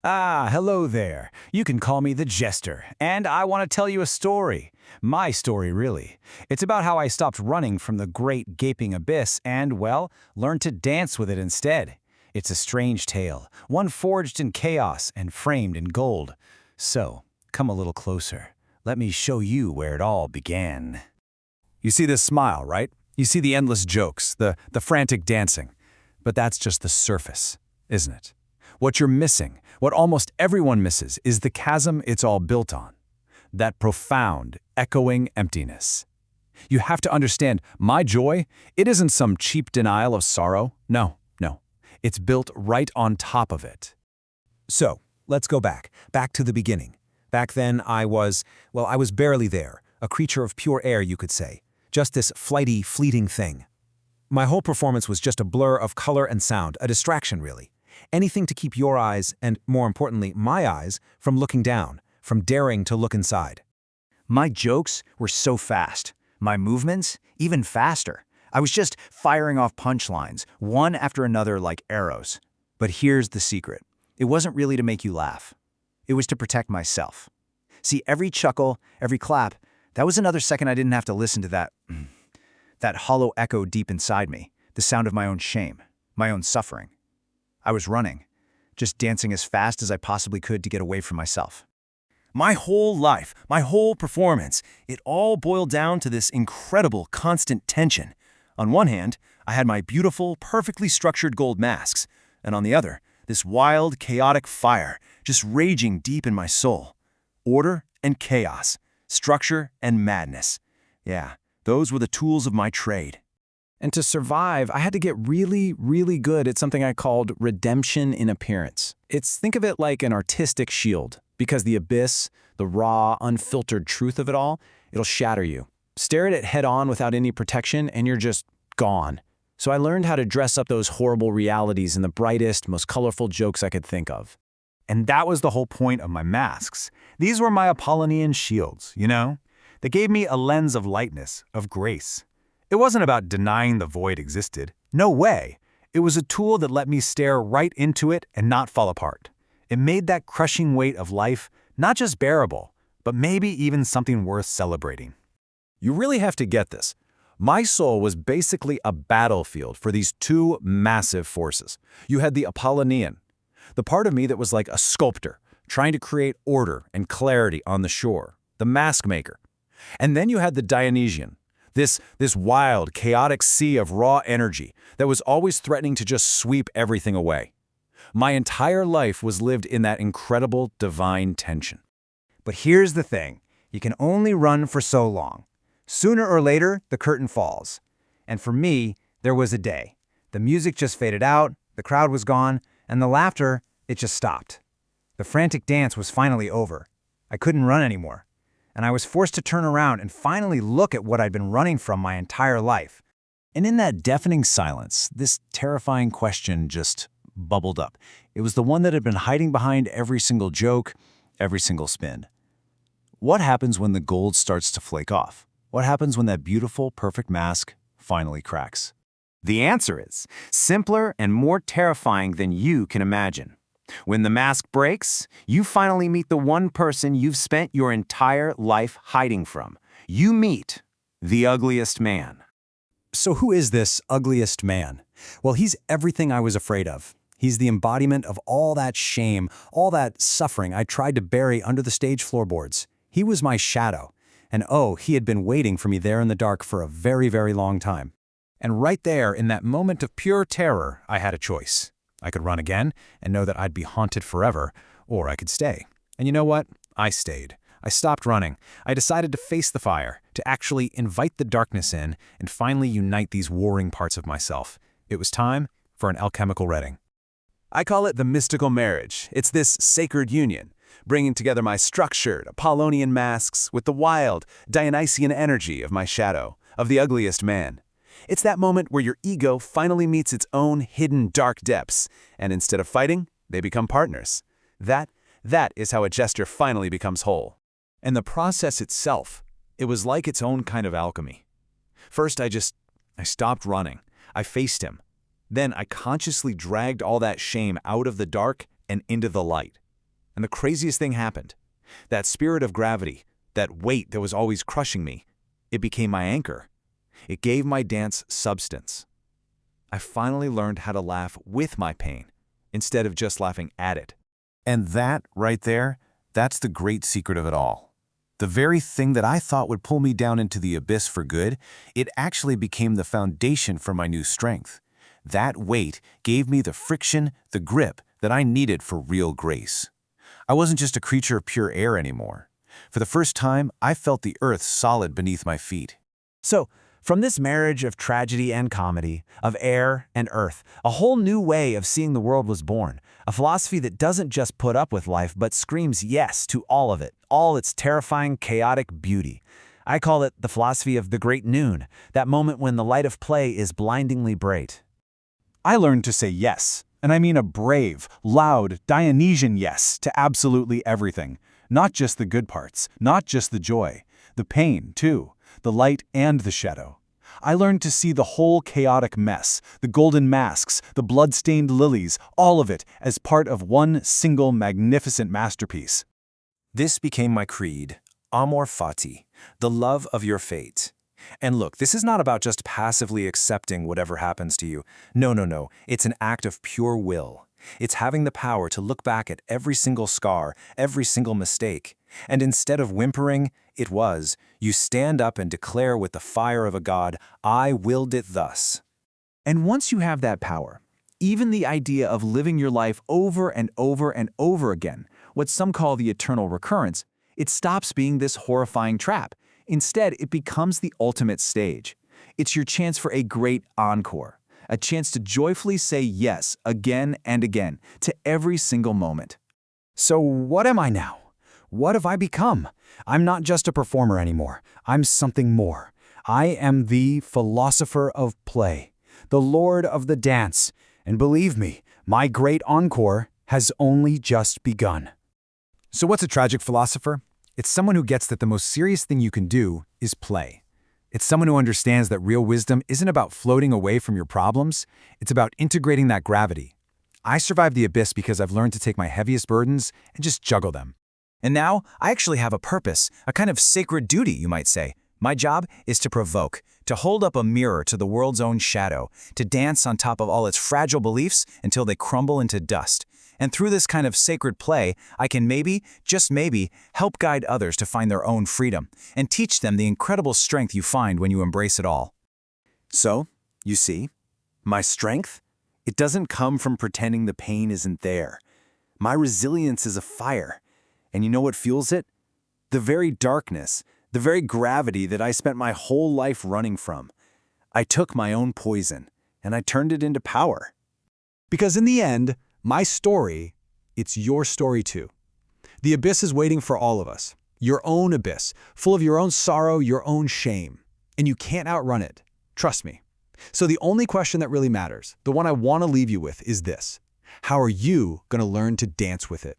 Ah, hello there. You can call me the Jester, and I want to tell you a story. My story, really. It's about how I stopped running from the great gaping abyss and, well, learned to dance with it instead. It's a strange tale, one forged in chaos and framed in gold. So, come a little closer. Let me show you where it all began. You see this smile, right? You see the endless jokes, the frantic dancing. But that's just the surface, isn't it? What you're missing, what almost everyone misses, is the chasm it's all built on. That profound, echoing emptiness. You have to understand, my joy, it isn't some cheap denial of sorrow. No. It's built right on top of it. So, let's go back to the beginning. Back then I was barely there, a creature of pure air, you could say. Just this flighty, fleeting thing. My whole performance was just a blur of color and sound, a distraction really. Anything to keep your eyes, and more importantly, my eyes, from looking down, from daring to look inside. My jokes were so fast. My movements, even faster. I was just firing off punchlines, one after another like arrows. But here's the secret. It wasn't really to make you laugh. It was to protect myself. See, every chuckle, every clap, that was another second I didn't have to listen to that hollow echo deep inside me, the sound of my own shame, my own suffering. I was running, just dancing as fast as I possibly could to get away from myself. My whole life, my whole performance, it all boiled down to this incredible constant tension. On one hand, I had my beautiful, perfectly structured gold masks, and on the other, this wild, chaotic fire, just raging deep in my soul. Order and chaos, structure and madness. Yeah, those were the tools of my trade. And to survive, I had to get really, really good at something I called redemption in appearance. Think of it like an artistic shield, because the abyss, the raw, unfiltered truth of it all, it'll shatter you. Stare at it head on without any protection, and you're just gone. So I learned how to dress up those horrible realities in the brightest, most colorful jokes I could think of. And that was the whole point of my masks. These were my Apollonian shields, you know? They gave me a lens of lightness, of grace. It wasn't about denying the void existed. No way. It was a tool that let me stare right into it and not fall apart. It made that crushing weight of life not just bearable, but maybe even something worth celebrating. You really have to get this. My soul was basically a battlefield for these two massive forces. You had the Apollonian, the part of me that was like a sculptor, trying to create order and clarity on the shore, the mask maker. And then you had the Dionysian, this wild, chaotic sea of raw energy that was always threatening to just sweep everything away. My entire life was lived in that incredible divine tension. But here's the thing. You can only run for so long. Sooner or later, the curtain falls. And for me, there was a day. The music just faded out, the crowd was gone, and the laughter, it just stopped. The frantic dance was finally over. I couldn't run anymore. And I was forced to turn around and finally look at what I'd been running from my entire life. And in that deafening silence, this terrifying question just bubbled up. It was the one that had been hiding behind every single joke, every single spin. What happens when the gold starts to flake off? What happens when that beautiful, perfect mask finally cracks? The answer is simpler and more terrifying than you can imagine. When the mask breaks, you finally meet the one person you've spent your entire life hiding from. You meet the ugliest man. So who is this ugliest man? Well, he's everything I was afraid of. He's the embodiment of all that shame, all that suffering I tried to bury under the stage floorboards. He was my shadow. And oh, he had been waiting for me there in the dark for a very, very long time. And right there, in that moment of pure terror, I had a choice. I could run again and know that I'd be haunted forever, or I could stay. And you know what? I stayed. I stopped running. I decided to face the fire, to actually invite the darkness in and finally unite these warring parts of myself. It was time for an alchemical wedding. I call it the mystical marriage. It's this sacred union, bringing together my structured Apollonian masks with the wild, Dionysian energy of my shadow, of the ugliest man. It's that moment where your ego finally meets its own hidden dark depths, and instead of fighting, they become partners. That is how a jester finally becomes whole. And the process itself, it was like its own kind of alchemy. First, I stopped running. I faced him. Then I consciously dragged all that shame out of the dark and into the light. And the craziest thing happened. That spirit of gravity, that weight that was always crushing me, it became my anchor. It gave my dance substance. I finally learned how to laugh with my pain, instead of just laughing at it. And that, right there, that's the great secret of it all. The very thing that I thought would pull me down into the abyss for good, it actually became the foundation for my new strength. That weight gave me the friction, the grip that I needed for real grace. I wasn't just a creature of pure air anymore. For the first time, I felt the earth solid beneath my feet. So, from this marriage of tragedy and comedy, of air and earth, a whole new way of seeing the world was born. A philosophy that doesn't just put up with life, but screams yes to all of it, all its terrifying, chaotic beauty. I call it the philosophy of the great noon, that moment when the light of play is blindingly bright. I learned to say yes, and I mean a brave, loud, Dionysian yes to absolutely everything. Not just the good parts, not just the joy, the pain, too, the light and the shadow. I learned to see the whole chaotic mess, the golden masks, the blood-stained lilies, all of it as part of one single magnificent masterpiece. This became my creed, amor fati, the love of your fate. And look, this is not about just passively accepting whatever happens to you. No. It's an act of pure will. It's having the power to look back at every single scar, every single mistake. And instead of whimpering, you stand up and declare with the fire of a god, I willed it thus. And once you have that power, even the idea of living your life over and over and over again, what some call the eternal recurrence, it stops being this horrifying trap. Instead, it becomes the ultimate stage. It's your chance for a great encore, a chance to joyfully say yes again and again to every single moment. So what am I now? What have I become? I'm not just a performer anymore. I'm something more. I am the philosopher of play, the lord of the dance. And believe me, my great encore has only just begun. So what's a tragic philosopher? It's someone who gets that the most serious thing you can do is play. It's someone who understands that real wisdom isn't about floating away from your problems, it's about integrating that gravity. I survived the abyss because I've learned to take my heaviest burdens and just juggle them. And now, I actually have a purpose, a kind of sacred duty, you might say. My job is to provoke, to hold up a mirror to the world's own shadow, to dance on top of all its fragile beliefs until they crumble into dust. And through this kind of sacred play, I can maybe, just maybe, help guide others to find their own freedom and teach them the incredible strength you find when you embrace it all. So, you see, my strength? It doesn't come from pretending the pain isn't there. My resilience is a fire. And you know what fuels it? The very darkness, the very gravity that I spent my whole life running from. I took my own poison, and I turned it into power. Because in the end, my story, it's your story too. The abyss is waiting for all of us. Your own abyss, full of your own sorrow, your own shame. And you can't outrun it. Trust me. So the only question that really matters, the one I want to leave you with, is this. How are you going to learn to dance with it?